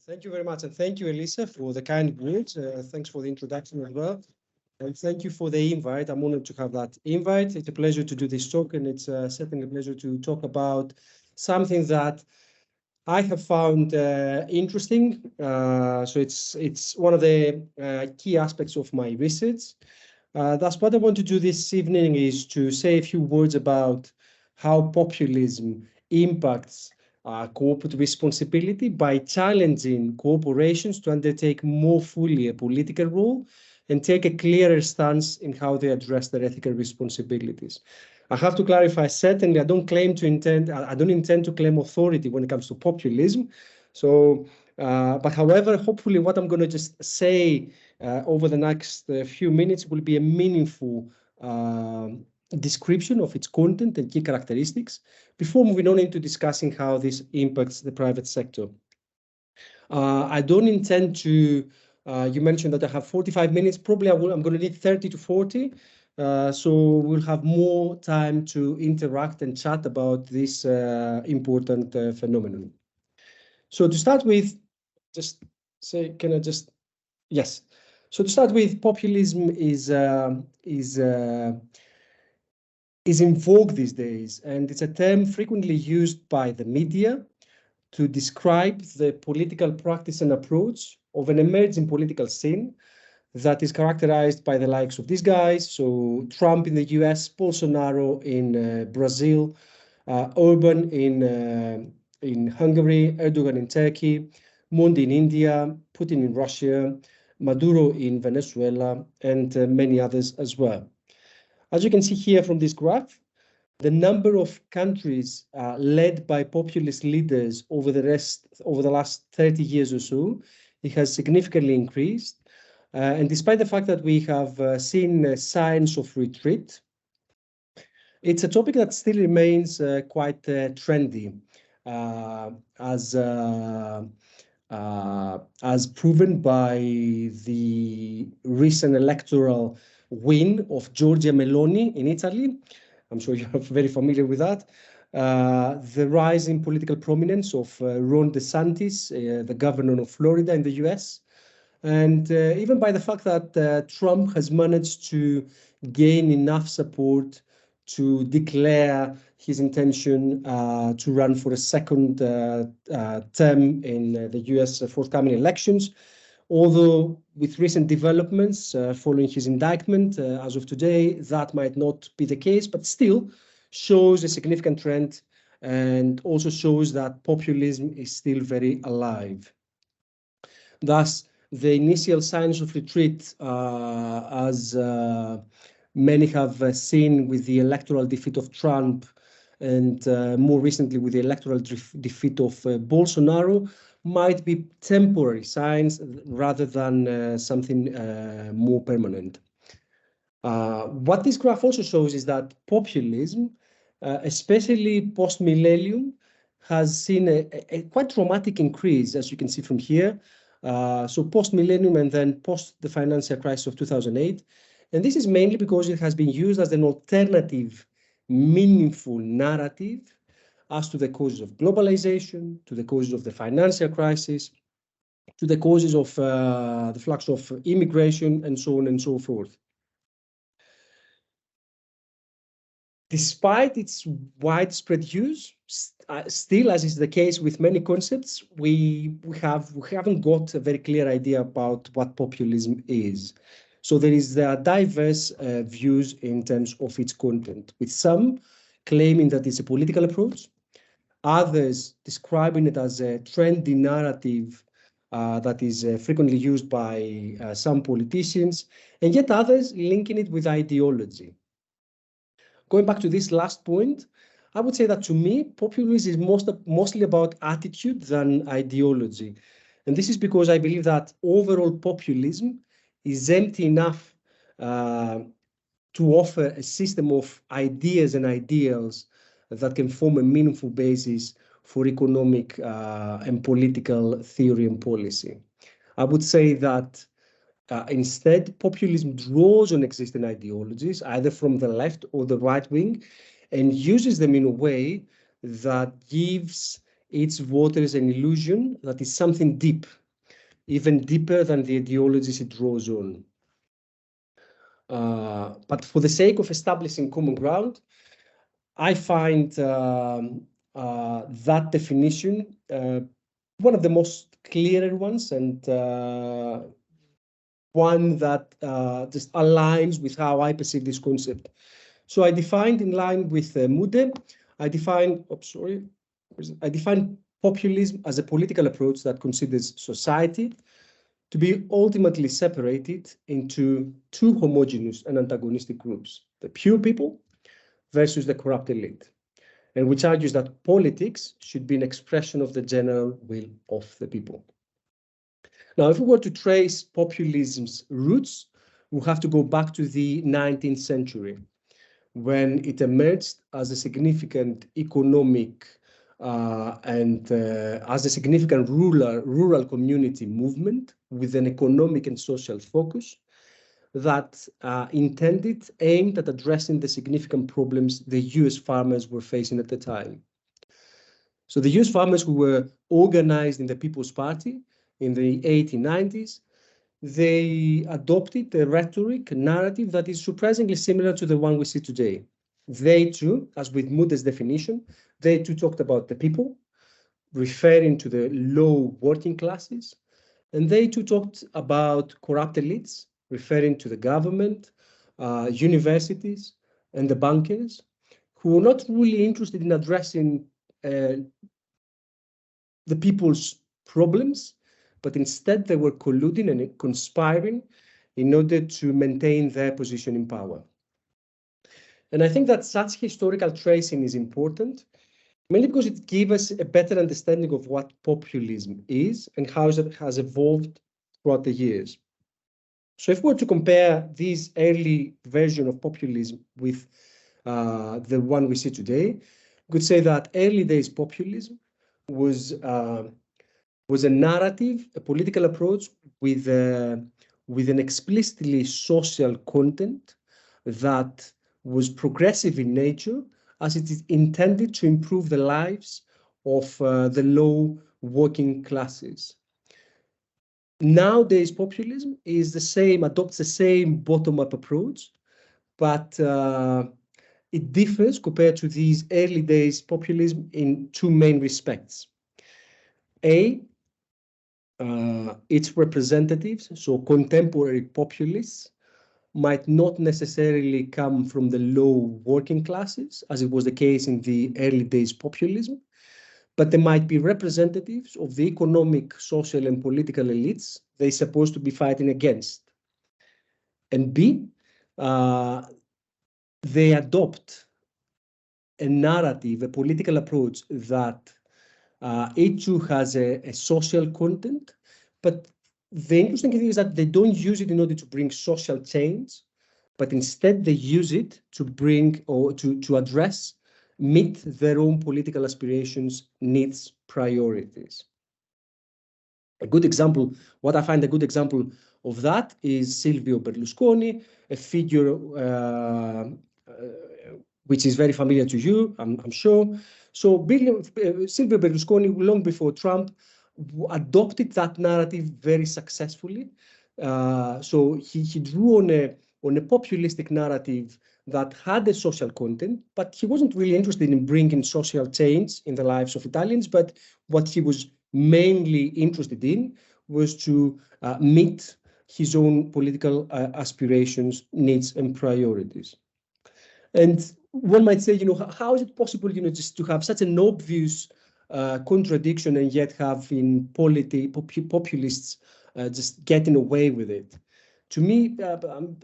Thank you very much. And thank you, Elisa, for the kind words. Thanks for the introduction as well. And thank you for the invite. I'm honored to have that invite. It's a pleasure to do this talk, and it's certainly a pleasure to talk about something that I have found interesting. So it's one of the key aspects of my research. That's what I want to do this evening, is to say a few words about how populism impacts corporate responsibility by challenging corporations to undertake more fully a political role and take a clearer stance in how they address their ethical responsibilities. I have to clarify, certainly, I don't intend to claim authority when it comes to populism. So, but however, hopefully what I'm going to just say over the next few minutes will be a meaningful description of its content and key characteristics before moving on into discussing how this impacts the private sector. I don't intend to, you mentioned that I have 45 minutes, probably I'm going to need 30 to 40. So we'll have more time to interact and chat about this important phenomenon. So to start with, just say, can I just, yes. So to start with, populism is in vogue these days, and it's a term frequently used by the media to describe the political practice and approach of an emerging political scene that is characterized by the likes of these guys. So Trump in the US, Bolsonaro in Brazil, Orban in Hungary, Erdogan in Turkey, Modi in India, Putin in Russia, Maduro in Venezuela, and many others as well. As you can see here from this graph, the number of countries led by populist leaders over the last 30 years or so, it has significantly increased. And despite the fact that we have seen signs of retreat, it's a topic that still remains quite trendy, as proven by the recent electoral win of Giorgia Meloni in Italy. I'm sure you're very familiar with that. The rise in political prominence of Ron DeSantis, the governor of Florida in the US. And even by the fact that Trump has managed to gain enough support to declare his intention to run for a second term in the US forthcoming elections. Although with recent developments following his indictment, as of today, that might not be the case, but still shows a significant trend and also shows that populism is still very alive. Thus, the initial signs of retreat, as many have seen with the electoral defeat of Trump and more recently with the electoral defeat of Bolsonaro, might be temporary signs rather than something more permanent. What this graph also shows is that populism, especially post-millennium, has seen a quite dramatic increase, as you can see from here. So post-millennium and then post the financial crisis of 2008. And this is mainly because it has been used as an alternative, meaningful narrative as to the causes of globalization, to the causes of the financial crisis, to the causes of the flux of immigration, and so on and so forth. Despite its widespread use, still, as is the case with many concepts, we haven't got a very clear idea about what populism is. So there is diverse views in terms of its content, with some claiming that it's a political approach, others describing it as a trendy narrative that is frequently used by some politicians, and yet others linking it with ideology. Going back to this last point, I would say that to me, populism is mostly about attitude than ideology. And this is because I believe that overall populism is empty enough to offer a system of ideas and ideals that can form a meaningful basis for economic and political theory and policy. I would say that instead, populism draws on existing ideologies, either from the left or the right wing, and uses them in a way that gives its voters an illusion that is something deep, even deeper than the ideologies it draws on. But for the sake of establishing common ground, I find that definition one of the most clearer ones, and one that just aligns with how I perceive this concept. So I defined, in line with Mude, I define populism as a political approach that considers society to be ultimately separated into two homogeneous and antagonistic groups: the pure people versus the corrupt elite, and which argues that politics should be an expression of the general will of the people. Now, if we were to trace populism's roots, we have to go back to the 19th century, when it emerged as a significant economic and as a significant rural community movement with an economic and social focus that aimed at addressing the significant problems the US farmers were facing at the time. So the US farmers, who were organized in the People's Party in the 1890s, they adopted a rhetoric, narrative that is surprisingly similar to the one we see today. They too, as with Mude's definition, they too talked about the people, referring to the low working classes, and they too talked about corrupt elites, referring to the government, universities, and the bankers, who were not really interested in addressing the people's problems, but instead they were colluding and conspiring in order to maintain their position in power. And I think that such historical tracing is important, mainly because it gives us a better understanding of what populism is and how it has evolved throughout the years. So if we were to compare this early version of populism with the one we see today, we could say that early days populism was a narrative, a political approach with an explicitly social content that was progressive in nature, as it is intended to improve the lives of the low working classes. Nowadays, populism adopts the same bottom-up approach, but it differs compared to these early days populism in two main respects. Its representatives, so contemporary populists, might not necessarily come from the low working classes, as it was the case in the early days populism, but they might be representatives of the economic, social, and political elites they're supposed to be fighting against. And B, they adopt a narrative, a political approach that it too has a social content, but the interesting thing is that they don't use it in order to bring social change, but instead they use it to bring or to address, meet their own political aspirations, needs, priorities. A good example, what I find a good example of that is Silvio Berlusconi, a figure which is very familiar to you, I'm sure. So Silvio Berlusconi, long before Trump, adopted that narrative very successfully. So he drew on a populistic narrative that had a social content, but he wasn't really interested in bringing social change in the lives of Italians. But what he was mainly interested in was to meet his own political aspirations, needs, and priorities. And one might say, how is it possible, just to have such an obvious contradiction and yet have in populists just getting away with it? To me,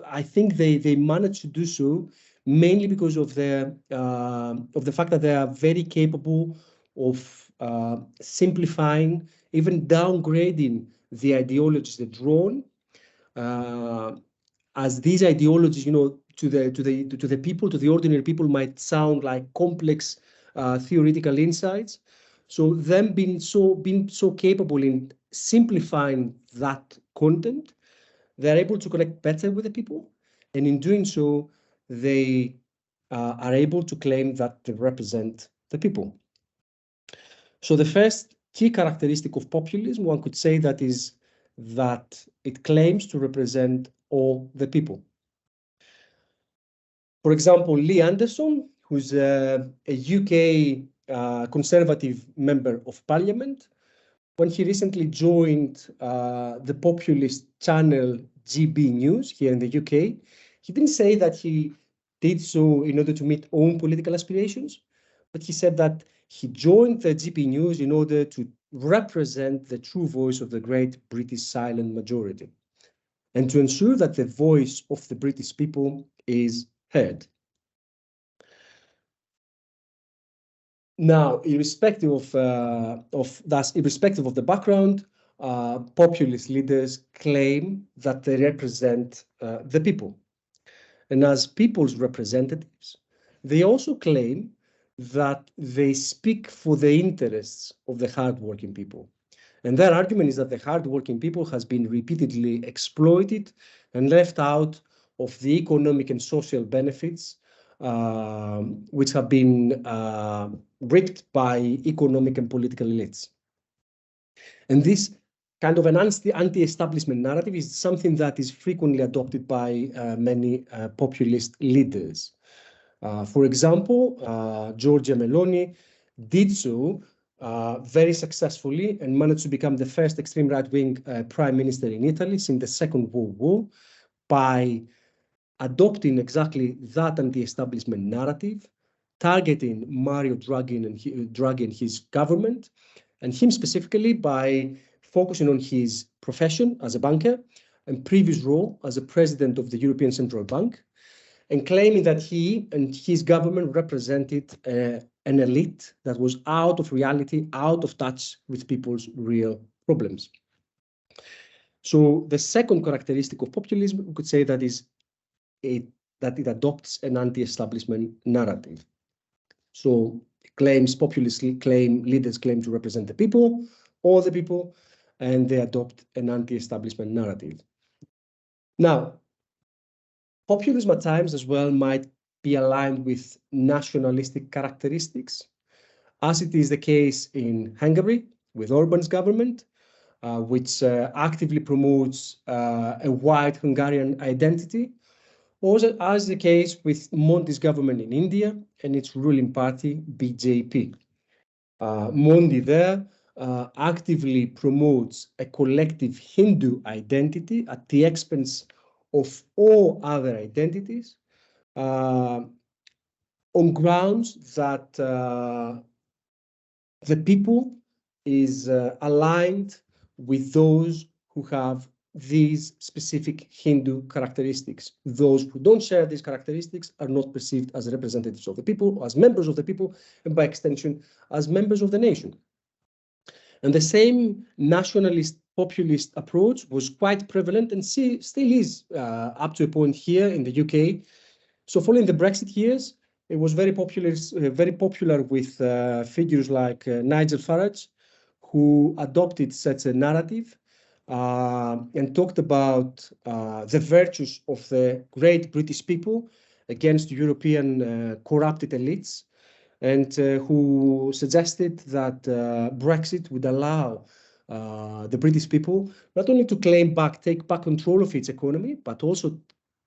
I think they managed to do so mainly because of the fact that they are very capable of simplifying, even downgrading the ideologies they've drawn, as these ideologies, to the people, to the ordinary people, might sound like complex theoretical insights. So them being so capable in simplifying that content, they're able to connect better with the people, and in doing so, they are able to claim that they represent the people. So the first key characteristic of populism, one could say, that is that it claims to represent all the people. For example, Lee Anderson, who's a UK Conservative member of Parliament, when he recently joined the populist channel GB News here in the UK, he didn't say that he did so in order to meet own political aspirations, but he said that he joined the GB News in order to represent the true voice of the great British silent majority and to ensure that the voice of the British people is heard. Now, irrespective of the background, populist leaders claim that they represent the people. And as people's representatives, they also claim that they speak for the interests of the hardworking people. And their argument is that the hardworking people has been repeatedly exploited and left out of the economic and social benefits which have been reaped by economic and political elites. And this kind of an anti-establishment narrative is something that is frequently adopted by many populist leaders. For example, Giorgia Meloni did so very successfully and managed to become the first extreme right-wing prime minister in Italy since the Second World War by adopting exactly that anti-establishment narrative, targeting Mario Draghi and his government, and him specifically by focusing on his profession as a banker and previous role as a president of the European Central Bank, and claiming that he and his government represented an elite that was out of reality, out of touch with people's real problems. So the second characteristic of populism, we could say, that it adopts an anti-establishment narrative. So leaders claim to represent the people, all the people, and they adopt an anti-establishment narrative. Now, populism at times as well might be aligned with nationalistic characteristics, as it is the case in Hungary with Orban's government, which actively promotes a white Hungarian identity, also as the case with Modi's government in India and its ruling party, BJP. Modi there actively promotes a collective Hindu identity at the expense of all other identities on grounds that the people is aligned with those who have these specific Hindu characteristics. Those who don't share these characteristics are not perceived as representatives of the people, as members of the people, and by extension, as members of the nation. And the same nationalist populist approach was quite prevalent and still is up to a point here in the UK. So following the Brexit years, it was very popular with figures like Nigel Farage, who adopted such a narrative and talked about the virtues of the great British people against European corrupted elites, and who suggested that Brexit would allow the British people not only to take back control of its economy, but also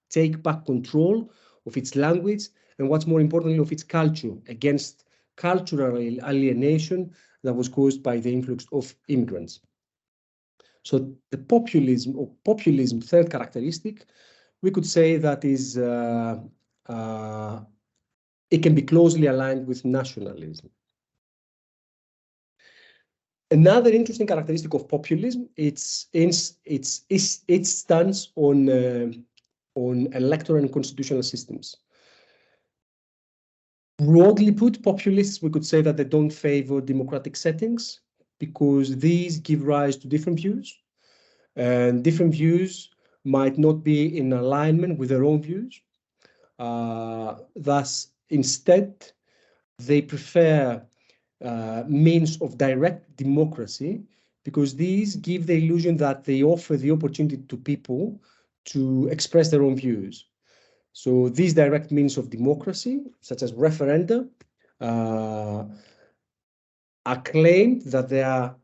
take back control of its language, and what's more importantly, of its culture, against cultural alienation that was caused by the influx of immigrants. So the populism third characteristic, we could say that is it can be closely aligned with nationalism. Another interesting characteristic of populism, it stands on electoral and constitutional systems. Broadly put, populists, we could say that they don't favor democratic settings because these give rise to different views, and different views might not be in alignment with their own views. Thus, instead, they prefer means of direct democracy because these give the illusion that they offer the opportunity to people to express their own views. So these direct means of democracy, such as referenda, acclaimed that there are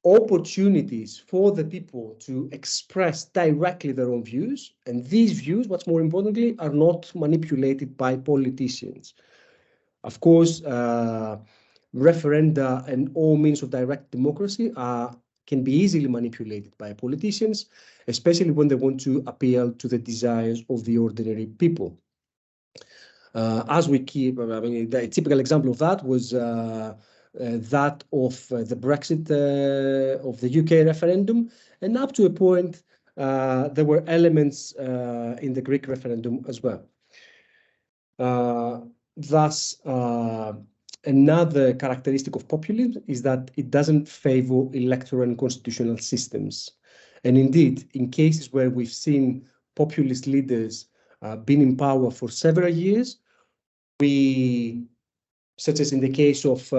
opportunities for the people to express directly their own views, and these views, what's more importantly, are not manipulated by politicians. Of course, referenda and all means of direct democracy can be easily manipulated by politicians, especially when they want to appeal to the desires of the ordinary people. As we keep, I mean, the typical example of that was that of the Brexit of the UK referendum, and up to a point, there were elements in the Greek referendum as well. Thus, another characteristic of populism is that it doesn't favor electoral and constitutional systems. And indeed, in cases where we've seen populist leaders been in power for several years, such as in the case of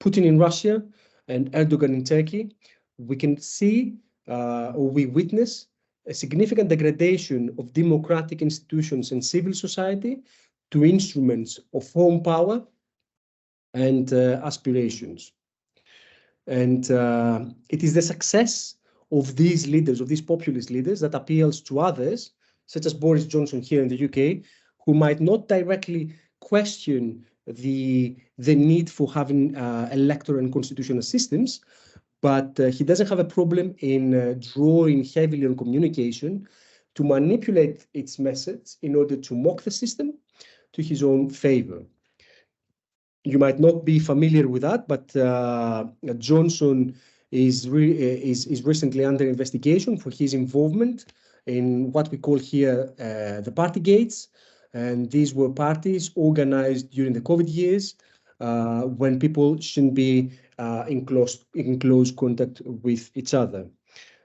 Putin in Russia and Erdogan in Turkey, we can see or we witness a significant degradation of democratic institutions and civil society to instruments of home power and aspirations. And it is the success of these leaders, of these populist leaders, that appeals to others, such as Boris Johnson here in the UK, who might not directly question the need for having electoral and constitutional systems, but he doesn't have a problem in drawing heavily on communication to manipulate its message in order to mock the system to his own favor. You might not be familiar with that, but Johnson is recently under investigation for his involvement in what we call here the party gates. And these were parties organized during the COVID years when people shouldn't be in close contact with each other.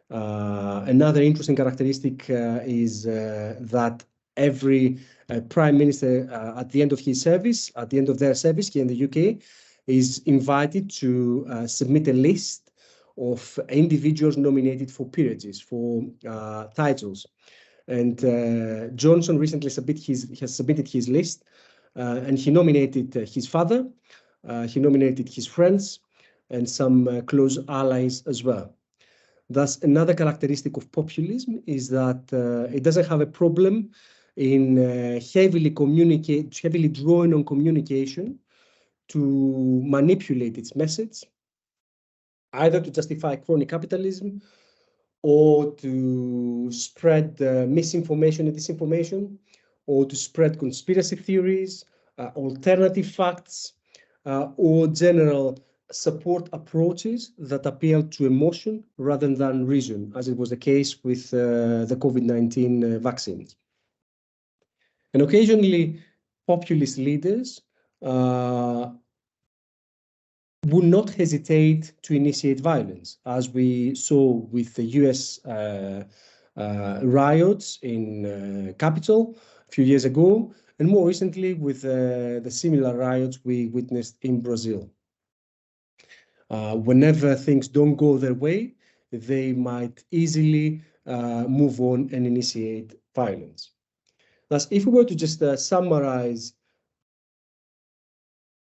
Another interesting characteristic is that every prime minister at the end of his service, at the end of their service here in the UK, is invited to submit a list of individuals nominated for peerages, for titles. And Johnson recently has submitted his list, and he nominated his father, he nominated his friends, and some close allies as well. Thus, another characteristic of populism is that it doesn't have a problem in heavily drawing on communication to manipulate its message, either to justify crony capitalism or to spread misinformation and disinformation, or to spread conspiracy theories, alternative facts, or general support approaches that appeal to emotion rather than reason, as it was the case with the COVID-19 vaccines. And occasionally, populist leaders would not hesitate to initiate violence, as we saw with the US riots in Capitol a few years ago, and more recently with the similar riots we witnessed in Brazil. Whenever things don't go their way, they might easily move on and initiate violence. Thus, if we were to just summarize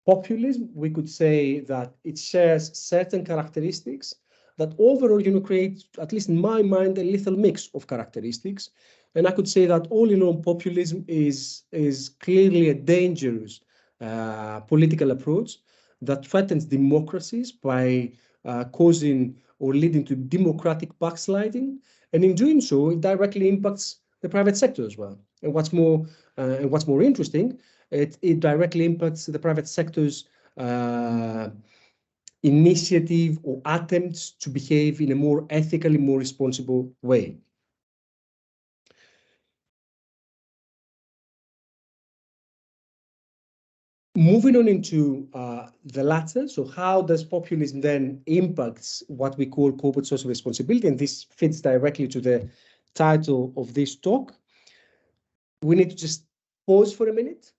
populism, we could say that it shares certain characteristics that overall, create, at least in my mind, a lethal mix of characteristics. And I could say that all in all, populism is clearly a dangerous political approach that threatens democracies by causing or leading to democratic backsliding. And in doing so, it directly impacts the private sector as well. And what's more interesting, it directly impacts the private sector's initiative or attempts to behave in a more ethically, more responsible way. Moving on into the latter, so how does populism then impacts what we call corporate social responsibility? And this fits directly to the title of this talk. We need to just pause for a minute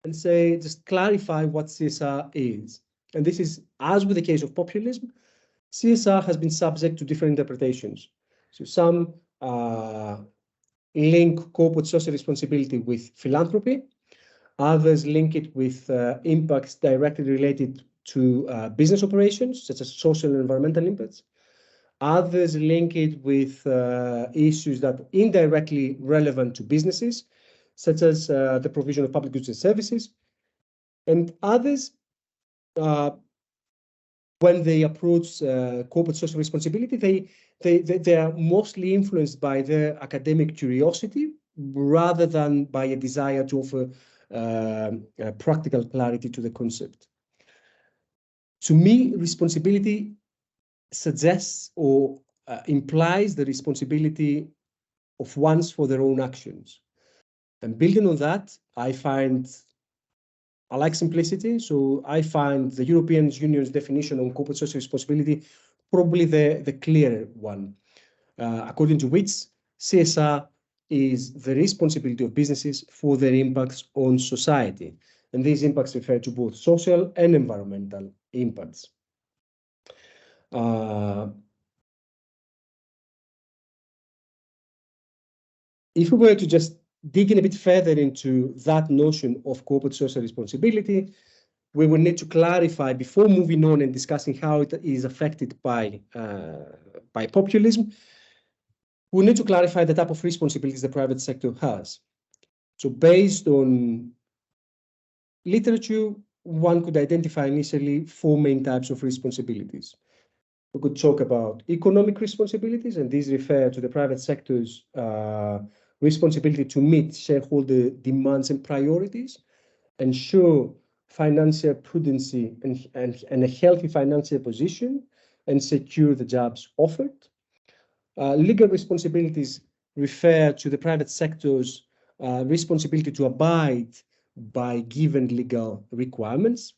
and say, just clarify what CSR is. And this is, as with the case of populism, CSR has been subject to different interpretations. So some link corporate social responsibility with philanthropy, Others link it with impacts directly related to business operations, such as social and environmental impacts. Others link it with issues that are indirectly relevant to businesses, such as the provision of public goods and services. And others, when they approach corporate social responsibility, they are mostly influenced by their academic curiosity rather than by a desire to offer practical clarity to the concept. To me, responsibility suggests or implies the responsibility of one's for their own actions. And building on that, I like simplicity, so I find the European Union's definition on corporate social responsibility probably the clearer one, according to which CSR is the responsibility of businesses for their impacts on society. And these impacts refer to both social and environmental impacts. If we were to just dig in a bit further into that notion of corporate social responsibility, we will need to clarify before moving on and discussing how it is affected by populism. We need to clarify the type of responsibilities the private sector has. So based on literature, one could identify initially four main types of responsibilities. We could talk about economic responsibilities, and these refer to the private sector's responsibility to meet shareholder demands and priorities, ensure financial prudency and a healthy financial position, and secure the jobs offered. Legal responsibilities refer to the private sector's responsibility to abide by given legal requirements.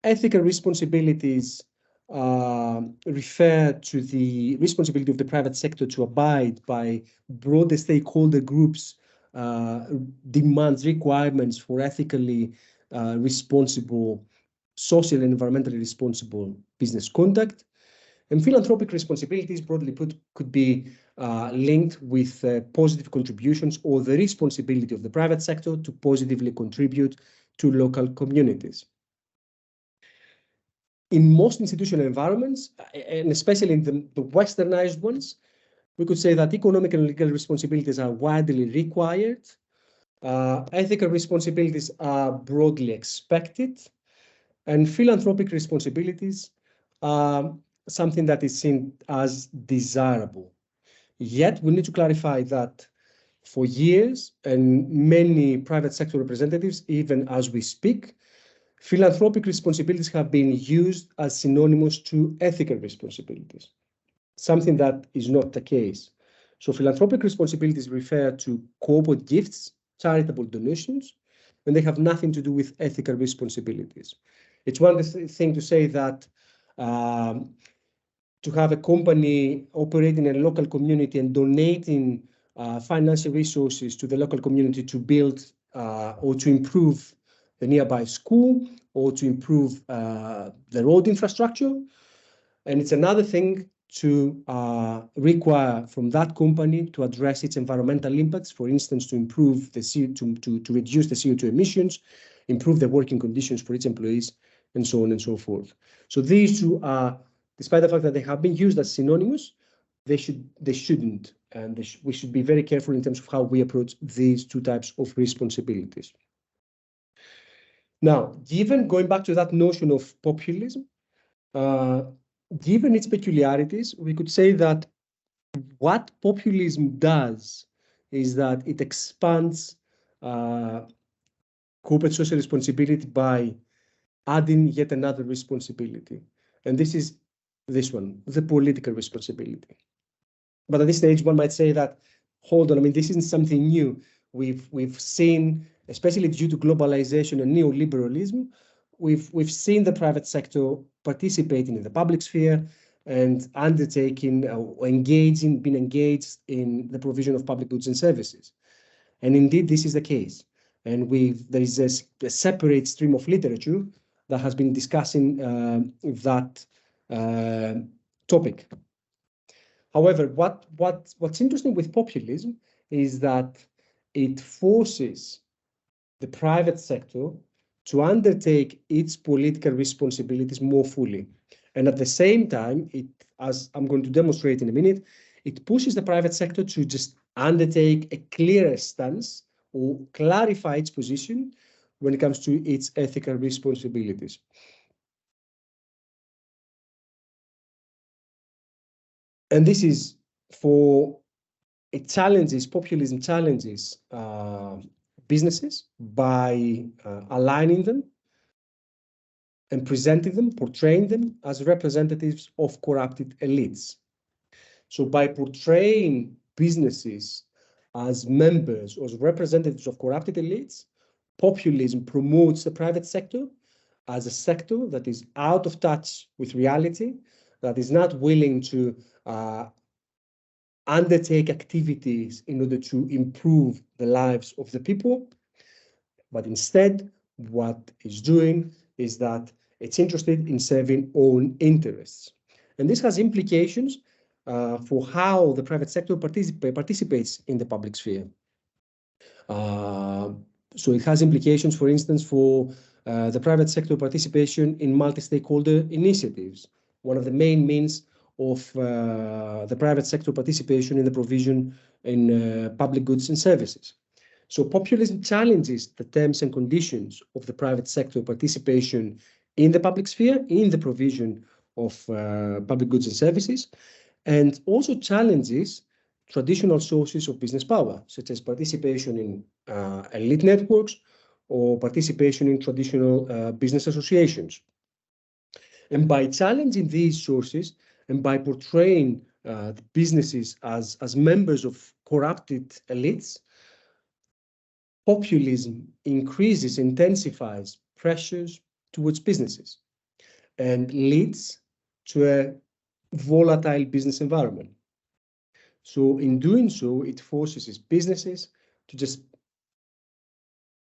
Ethical responsibilities refer to the responsibility of the private sector to abide by broader stakeholder groups' demands, requirements for ethically responsible, social and environmentally responsible business conduct. And philanthropic responsibilities, broadly put, could be linked with positive contributions or the responsibility of the private sector to positively contribute to local communities. In most institutional environments, and especially in the westernized ones, we could say that economic and legal responsibilities are widely required. Ethical responsibilities are broadly expected, and philanthropic responsibilities are something that is seen as desirable. Yet, we need to clarify that for years, and many private sector representatives, even as we speak, philanthropic responsibilities have been used as synonymous to ethical responsibilities, something that is not the case. So philanthropic responsibilities refer to corporate gifts, charitable donations, and they have nothing to do with ethical responsibilities. It's one thing to say that to have a company operating in a local community and donating financial resources to the local community to build or to improve the nearby school or to improve the road infrastructure. And it's another thing to require from that company to address its environmental impacts, for instance, to improve the to reduce the CO2 emissions, improve the working conditions for its employees, and so on and so forth. So these two are, despite the fact that they have been used as synonymous, they shouldn't, and we should be very careful in terms of how we approach these two types of responsibilities. Now, going back to that notion of populism, given its peculiarities, we could say that what populism does is that it expands corporate social responsibility by adding yet another responsibility. And this is this one, the political responsibility. But at this stage, one might say that, hold on, I mean, this isn't something new. We've seen, especially due to globalization and neoliberalism, we've seen the private sector participating in the public sphere and undertaking, being engaged in the provision of public goods and services. And indeed, this is the case. And there is a separate stream of literature that has been discussing that topic. However, what's interesting with populism is that it forces the private sector to undertake its political responsibilities more fully. And at the same time, as I'm going to demonstrate in a minute, it pushes the private sector to just undertake a clearer stance or clarify its position when it comes to its ethical responsibilities. And this is for populism challenges businesses by aligning them and presenting them, portraying them as representatives of corrupted elites. So by portraying businesses as members or as representatives of corrupted elites, populism promotes the private sector as a sector that is out of touch with reality, that is not willing to undertake activities in order to improve the lives of the people, but instead what it's doing is that it's interested in serving own interests. And this has implications for how the private sector participates in the public sphere. So it has implications, for instance, for the private sector participation in multi-stakeholder initiatives, one of the main means of the private sector participation in the provision in public goods and services. So populism challenges the terms and conditions of the private sector participation in the public sphere, in the provision of public goods and services, and also challenges traditional sources of business power, such as participation in elite networks or participation in traditional business associations. And by challenging these sources and by portraying the businesses as members of corrupted elites, populism increases, intensifies pressures towards businesses and leads to a volatile business environment. So in doing so, it forces businesses to just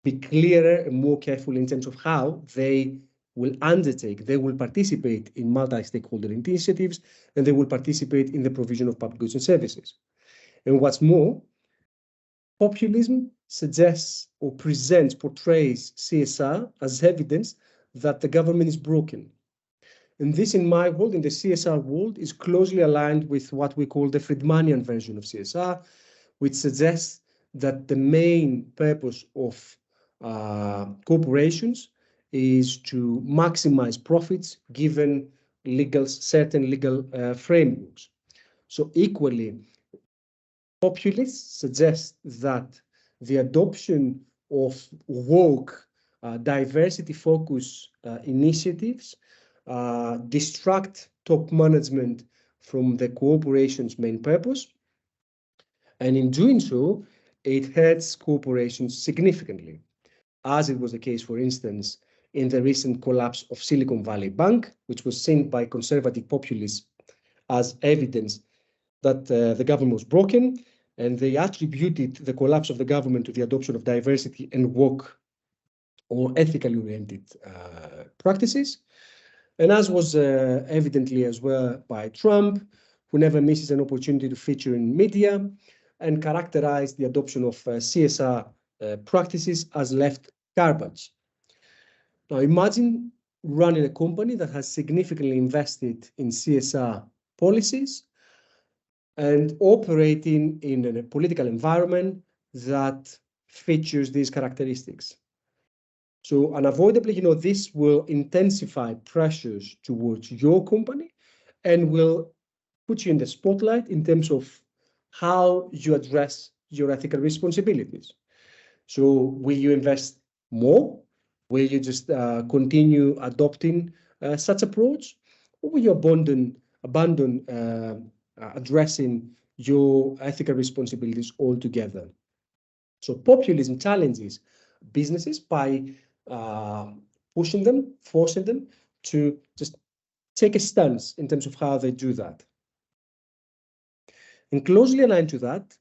be clearer and more careful in terms of how they will participate in multi-stakeholder initiatives, and they will participate in the provision of public goods and services. And what's more, populism suggests or portrays CSR as evidence that the government is broken. And this, in my world, in the CSR world, is closely aligned with what we call the Friedmanian version of CSR, which suggests that the main purpose of corporations is to maximize profits given certain legal frameworks. So equally, populists suggest that the adoption of woke, diversity-focused initiatives distract top management from the corporation's main purpose. And in doing so, it hurts corporations significantly, as it was the case, for instance, in the recent collapse of Silicon Valley Bank, which was seen by conservative populists as evidence that the government was broken, and they attributed the collapse of the government to the adoption of diversity and woke or ethically oriented practices. And as was evidently as well by Trump, who never misses an opportunity to feature in media and characterized the adoption of CSR practices as left garbage. Now imagine running a company that has significantly invested in CSR policies and operating in a political environment that features these characteristics. So unavoidably, this will intensify pressures towards your company and will put you in the spotlight in terms of how you address your ethical responsibilities. So will you invest more? Will you just continue adopting such approach? Or will you abandon addressing your ethical responsibilities altogether? So populism challenges businesses by pushing them, forcing them to just take a stance in terms of how they do that. And closely aligned to that,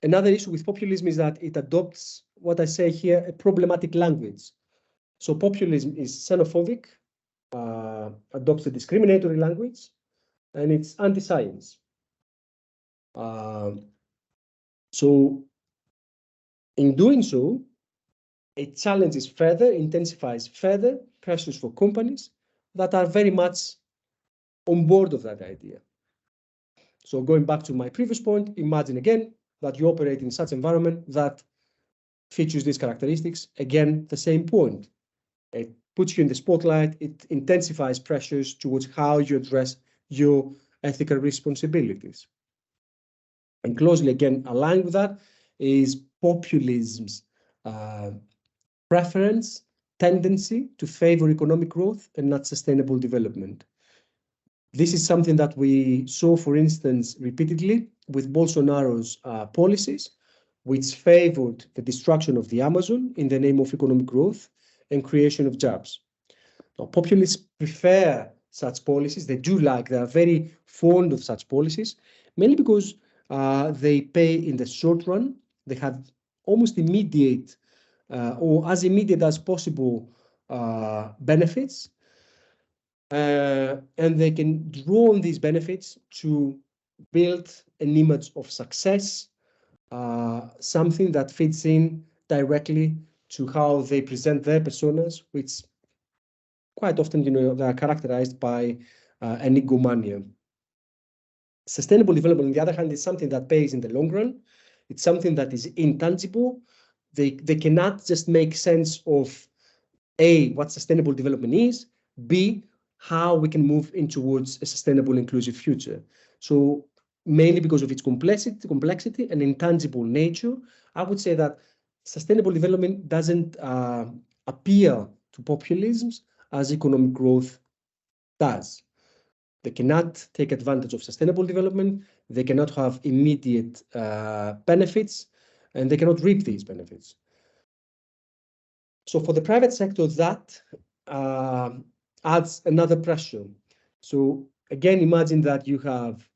another issue with populism is that it adopts what I say here, a problematic language. So populism is xenophobic, adopts a discriminatory language, and it's anti-science. So in doing so, it challenges further, intensifies further pressures for companies that are very much on board of that idea. So going back to my previous point, imagine again that you operate in such environment that features these characteristics. Again, the same point. It puts you in the spotlight. It intensifies pressures towards how you address your ethical responsibilities. And closely, again, aligned with that is populism's preference, tendency to favor economic growth and not sustainable development. This is something that we saw, for instance, repeatedly with Bolsonaro's policies, which favored the destruction of the Amazon in the name of economic growth and creation of jobs. Now, populists prefer such policies. They do like, they are very fond of such policies, mainly because they pay in the short run. They have almost immediate or as immediate as possible benefits. And they can draw on these benefits to build an image of success, something that fits in directly to how they present their personas, which quite often, they are characterized by an egomania. Sustainable development, on the other hand, is something that pays in the long run. It's something that is intangible. They cannot just make sense of A, what sustainable development is, B, how we can move in towards a sustainable, inclusive future. So mainly because of its complexity and intangible nature, I would say that sustainable development doesn't appeal to populisms as economic growth does. They cannot take advantage of sustainable development. They cannot have immediate benefits, and they cannot reap these benefits. So for the private sector, that adds another pressure. So again, imagine that you have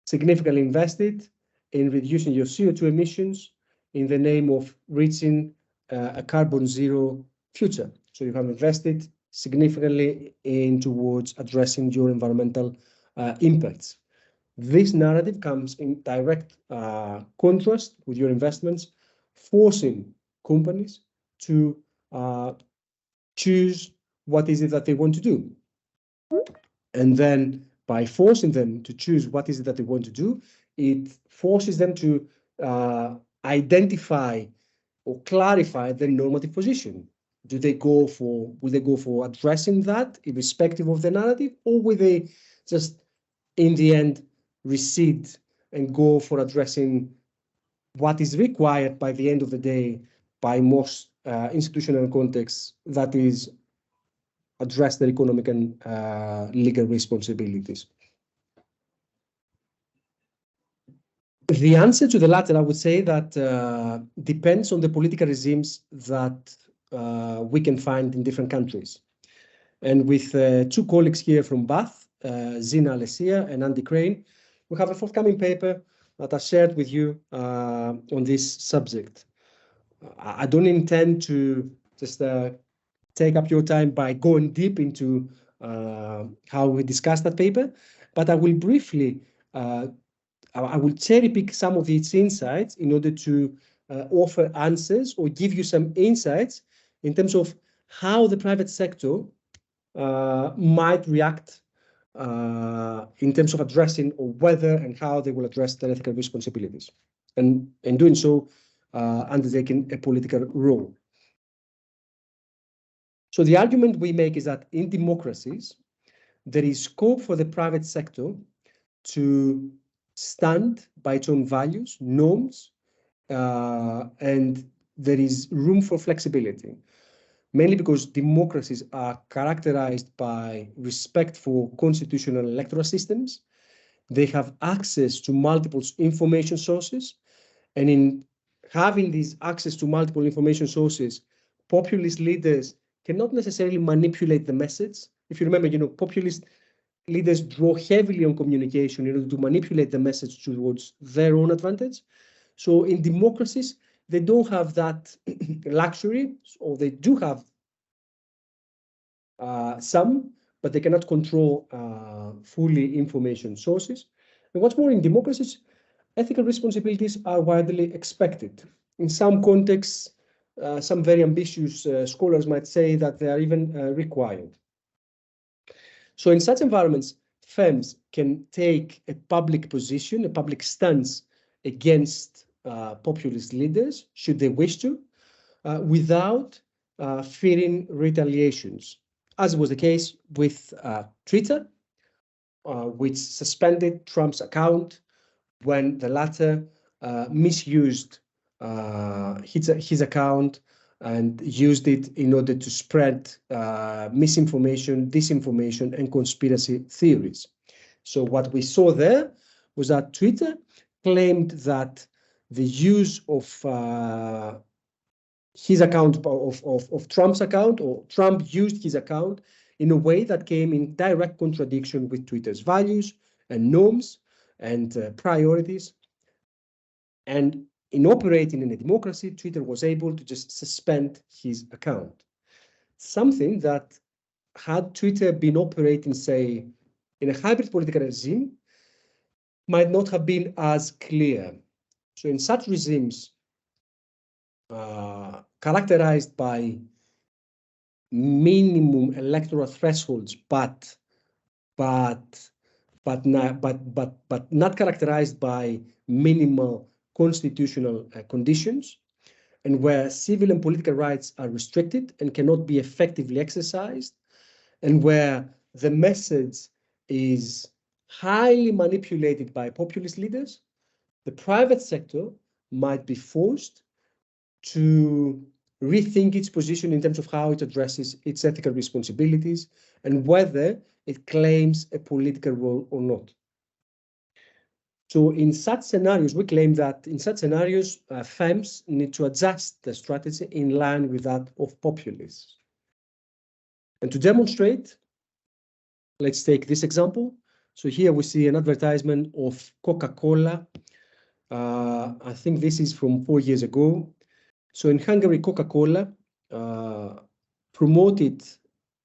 significantly invested in reducing your CO2 emissions in the name of reaching a carbon zero future. So you have invested significantly in towards addressing your environmental impacts. This narrative comes in direct contrast with your investments, forcing companies to choose what is it that they want to do. And then by forcing them to choose what is it that they want to do, it forces them to identify or clarify their normative position. Will they go for addressing that irrespective of the narrative, or will they just in the end recede and go for addressing what is required by the end of the day by most institutional contexts, that is address their economic and legal responsibilities? The answer to the latter, I would say that depends on the political regimes that we can find in different countries. And with two colleagues here from Bath, Zina Alessia and Andy Crane, we have a forthcoming paper that I shared with you on this subject. I don't intend to just take up your time by going deep into how we discuss that paper, but I will briefly, I will cherry pick some of its insights in order to offer answers or give you some insights in terms of how the private sector might react in terms of addressing or whether and how they will address their ethical responsibilities, and in doing so, undertaking a political role. So the argument we make is that in democracies, there is scope for the private sector to stand by its own values, norms, and there is room for flexibility, mainly because democracies are characterized by respect for constitutional electoral systems. They have access to multiple information sources, and in having this access to multiple information sources, populist leaders cannot necessarily manipulate the message. If you remember, populist leaders draw heavily on communication in order to manipulate the message towards their own advantage. So in democracies, they don't have that luxury, or they do have some, but they cannot control fully information sources. And what's more, in democracies, ethical responsibilities are widely expected. In some contexts, some very ambitious scholars might say that they are even required. So in such environments, firms can take a public position, a public stance against populist leaders, should they wish to, without fearing retaliations, as was the case with Twitter, which suspended Trump's account when the latter misused his account and used it in order to spread misinformation, disinformation, and conspiracy theories. So what we saw there was that Twitter claimed that the use of his account, of Trump's account, or Trump used his account in a way that came in direct contradiction with Twitter's values and norms and priorities. And in operating in a democracy, Twitter was able to just suspend his account. Something that, had Twitter been operating, say, in a hybrid political regime, might not have been as clear. So in such regimes, characterized by minimum electoral thresholds, but not characterized by minimal constitutional conditions, and where civil and political rights are restricted and cannot be effectively exercised, and where the message is highly manipulated by populist leaders, the private sector might be forced to rethink its position in terms of how it addresses its ethical responsibilities and whether it claims a political role or not. So in such scenarios, we claim that in such scenarios, firms need to adjust their strategy in line with that of populists. And to demonstrate, let's take this example. So here we see an advertisement of Coca-Cola. I think this is from 4 years ago. So in Hungary, Coca-Cola promoted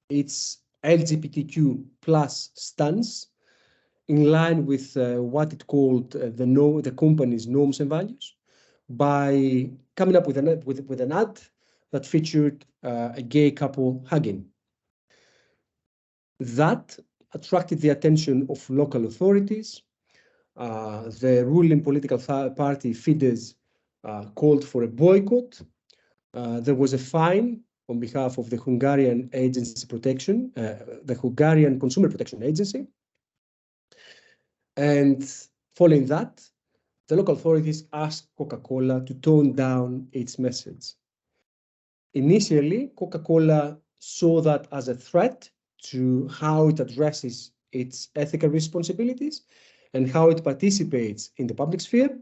its LGBTQ plus stance in line with what it called the company's norms and values, by coming up with an ad that featured a gay couple hugging. That attracted the attention of local authorities. The ruling political party Fidesz called for a boycott. There was a fine on behalf of the Hungarian Agency Protection, the Hungarian Consumer Protection Agency. And following that, the local authorities asked Coca-Cola to tone down its message. Initially, Coca-Cola saw that as a threat to how it addresses its ethical responsibilities and how it participates in the public sphere.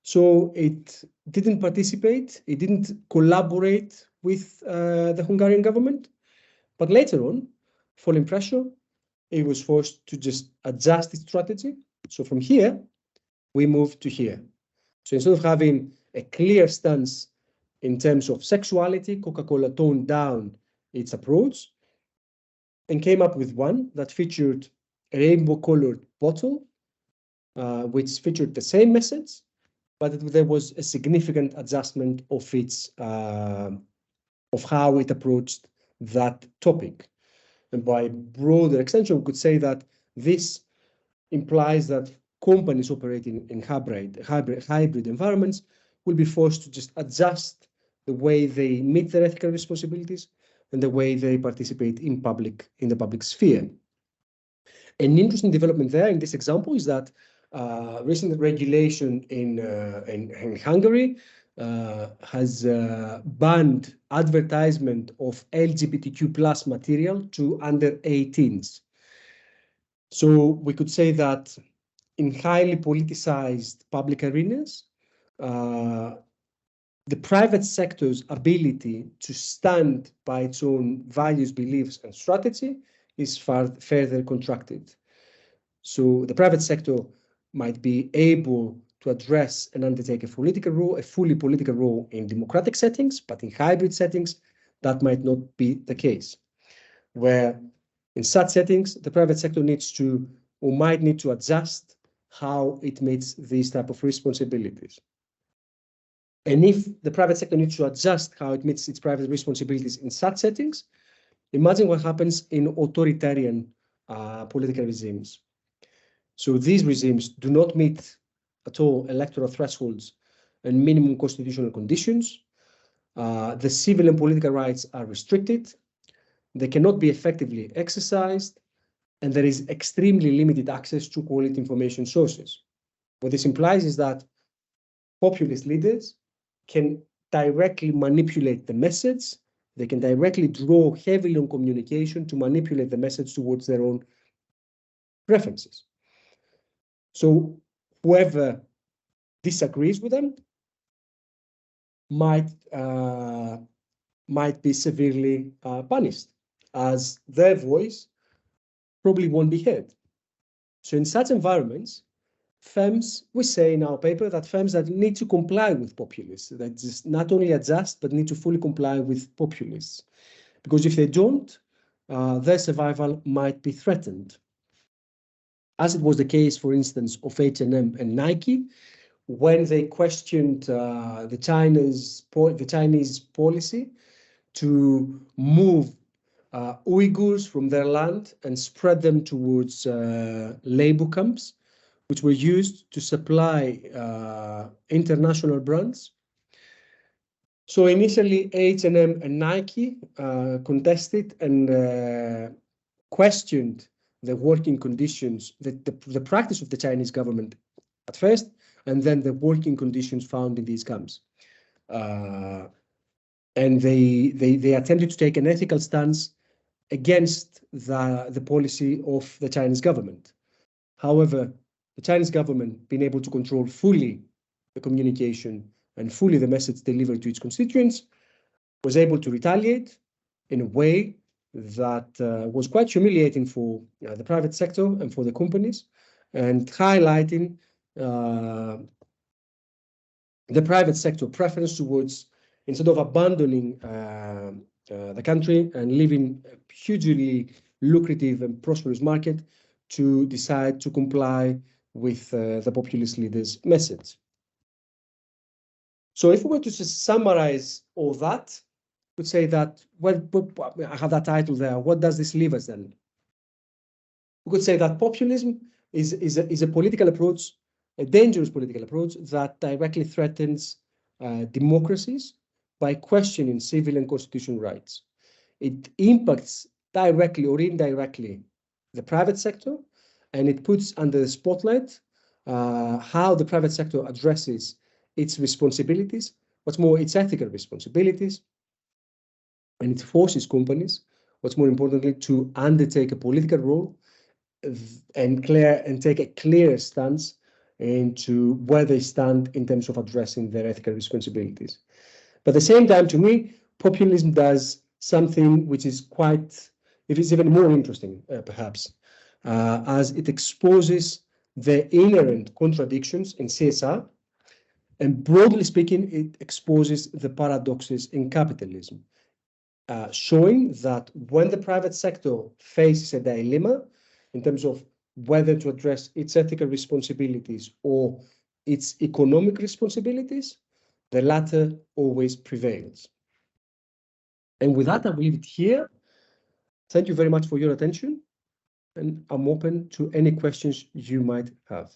So it didn't participate, it didn't collaborate with the Hungarian government. But later on, following pressure, it was forced to just adjust its strategy. So from here, we moved to here. So instead of having a clear stance in terms of sexuality, Coca-Cola toned down its approach and came up with one that featured a rainbow-colored bottle, which featured the same message, but there was a significant adjustment of its of how it approached that topic. And by broader extension, we could say that this implies that companies operating in hybrid environments will be forced to just adjust the way they meet their ethical responsibilities and the way they participate in the public sphere. An interesting development there in this example is that recent regulation in Hungary has banned advertisement of LGBTQ plus material to under 18s. So we could say that in highly politicized public arenas, the private sector's ability to stand by its own values, beliefs, and strategy is further contracted. So the private sector might be able to address and undertake a fully political role in democratic settings, but in hybrid settings, that might not be the case. Where in such settings, the private sector needs to, or might need to, adjust how it meets these type of responsibilities. And if the private sector needs to adjust how it meets its private responsibilities in such settings, imagine what happens in authoritarian political regimes. So these regimes do not meet at all electoral thresholds and minimum constitutional conditions. The civil and political rights are restricted. They cannot be effectively exercised, and there is extremely limited access to quality information sources. What this implies is that populist leaders can directly manipulate the message. They can directly draw heavily on communication to manipulate the message towards their own preferences. So whoever disagrees with them might be severely punished, as their voice probably won't be heard. So in such environments, firms, we say in our paper that firms that need to comply with populists, that just not only adjust, but need to fully comply with populists. Because if they don't, their survival might be threatened. As it was the case, for instance, of H&M and Nike, when they questioned the Chinese policy to move Uyghurs from their land and spread them towards labor camps, which were used to supply international brands. So initially, H&M and Nike contested and questioned the working conditions, the practice of the Chinese government at first, and then the working conditions found in these camps. And they attempted to take an ethical stance against the policy of the Chinese government. However, the Chinese government, being able to control fully the communication and fully the message delivered to its constituents, was able to retaliate in a way that was quite humiliating for the private sector and for the companies, and highlighting the private sector preference towards, instead of abandoning the country and leaving a hugely lucrative and prosperous market, to decide to comply with the populist leaders' message. So if we were to just summarize all that, would say that, well, I have that title there. What does this leave us then? We could say that populism is a political approach, a dangerous political approach that directly threatens democracies by questioning civil and constitutional rights. It impacts directly or indirectly the private sector, and it puts under the spotlight how the private sector addresses its responsibilities, what's more, its ethical responsibilities, and it forces companies, what's more importantly, to undertake a political role and take a clear stance into where they stand in terms of addressing their ethical responsibilities. But at the same time, to me, populism does something which is quite, it is even more interesting, perhaps, as it exposes the inherent contradictions in CSR, and broadly speaking, it exposes the paradoxes in capitalism, showing that when the private sector faces a dilemma in terms of whether to address its ethical responsibilities or its economic responsibilities, the latter always prevails. And with that, I will leave it here. Thank you very much for your attention, and I'm open to any questions you might have.